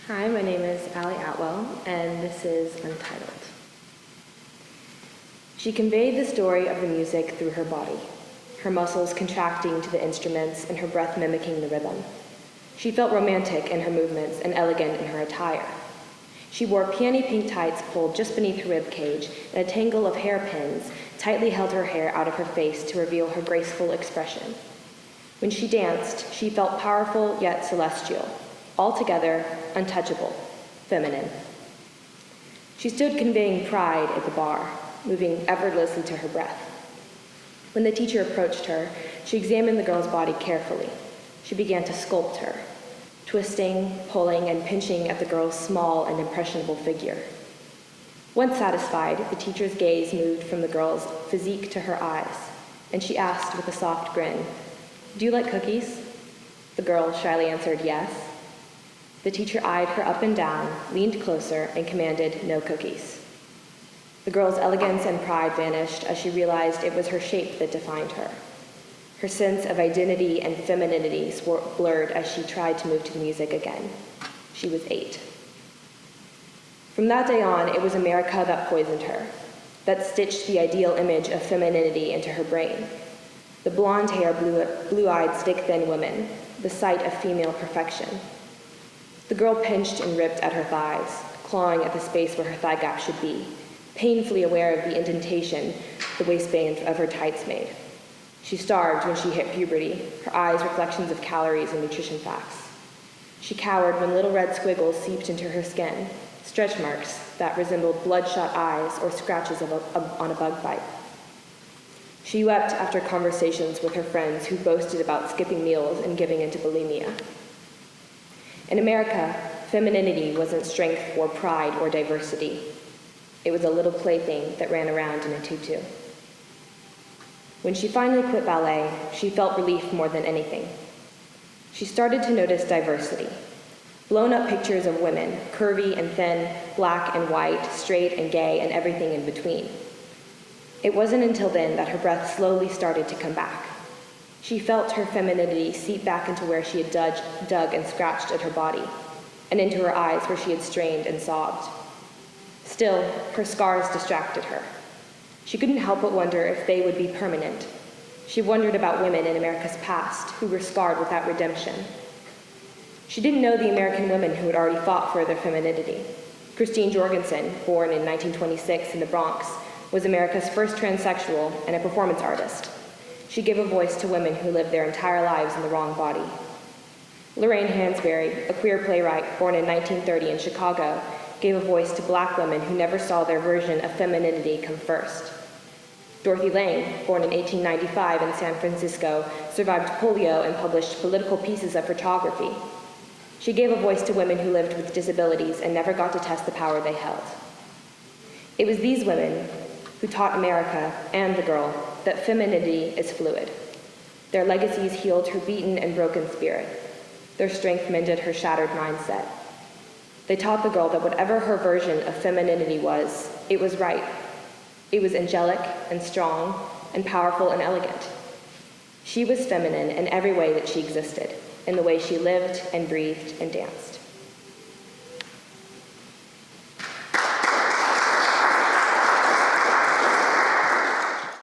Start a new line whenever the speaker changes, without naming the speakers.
Hi, my name is Atwell, and this is Untitled. She conveyed the story of the music through her body, her muscles contracting to the instruments and her breath mimicking the rhythm. She felt romantic in her movements and elegant in her attire. She wore peony pink tights pulled just beneath her rib cage, and a tangle of hairpins tightly held her hair out of her face to reveal her graceful expression. When she danced, she felt powerful yet celestial, altogether untouchable, feminine. She stood conveying pride at the bar, moving effortlessly to her breath. When the teacher approached her, she examined the girl's body carefully. She began to sculpt her, twisting, pulling, and pinching at the girl's small and impressionable figure. Once satisfied, the teacher's gaze moved from the girl's physique to her eyes, and she asked with a soft grin, "Do you like cookies?" The girl shyly answered yes. The teacher eyed her up and down, leaned closer, and commanded no cookies. The girl's elegance and pride vanished as she realized it was her shape that defined her. Her sense of identity and femininity blurred as she tried to move to the music again. She was 8. From that day on, it was America that poisoned her, that stitched the ideal image of femininity into her brain. The blonde hair, blue-eyed, stick-thin woman, the sight of female perfection. The girl pinched and ripped at her thighs, clawing at the space where her thigh gap should be, painfully aware of the indentation the waistband of her tights made. She starved when she hit puberty, her eyes reflections of calories and nutrition facts. She cowered when little red squiggles seeped into her skin, stretch marks that resembled bloodshot eyes or scratches on a bug bite. She wept after conversations with her friends who boasted about skipping meals and giving into bulimia. In America, femininity wasn't strength or pride or diversity. It was a little plaything that ran around in a tutu. When she finally quit ballet, she felt relief more than anything. She started to notice diversity. Blown-up pictures of women, curvy and thin, black and white, straight and gay, and everything in between. It wasn't until then that her breath slowly started to come back. She felt her femininity seep back into where she had dug and scratched at her body, and into her eyes where she had strained and sobbed. Still, her scars distracted her. She couldn't help but wonder if they would be permanent. She wondered about women in America's past who were scarred without redemption. She didn't know the American women who had already fought for their femininity. Christine Jorgensen, born in 1926 in the Bronx, was America's first transsexual and a performance artist. She gave a voice to women who lived their entire lives in the wrong body. Lorraine Hansberry, a queer playwright born in 1930 in Chicago, gave a voice to black women who never saw their version of femininity come first. Dorothy Lange, born in 1895 in San Francisco, survived polio and published political pieces of photography. She gave a voice to women who lived with disabilities and never got to test the power they held. It was these women who taught America and the girl that femininity is fluid. Their legacies healed her beaten and broken spirit. Their strength mended her shattered mindset. They taught the girl that whatever her version of femininity was, it was right. It was angelic and strong and powerful and elegant. She was feminine in every way that she existed, in the way she lived and breathed and danced.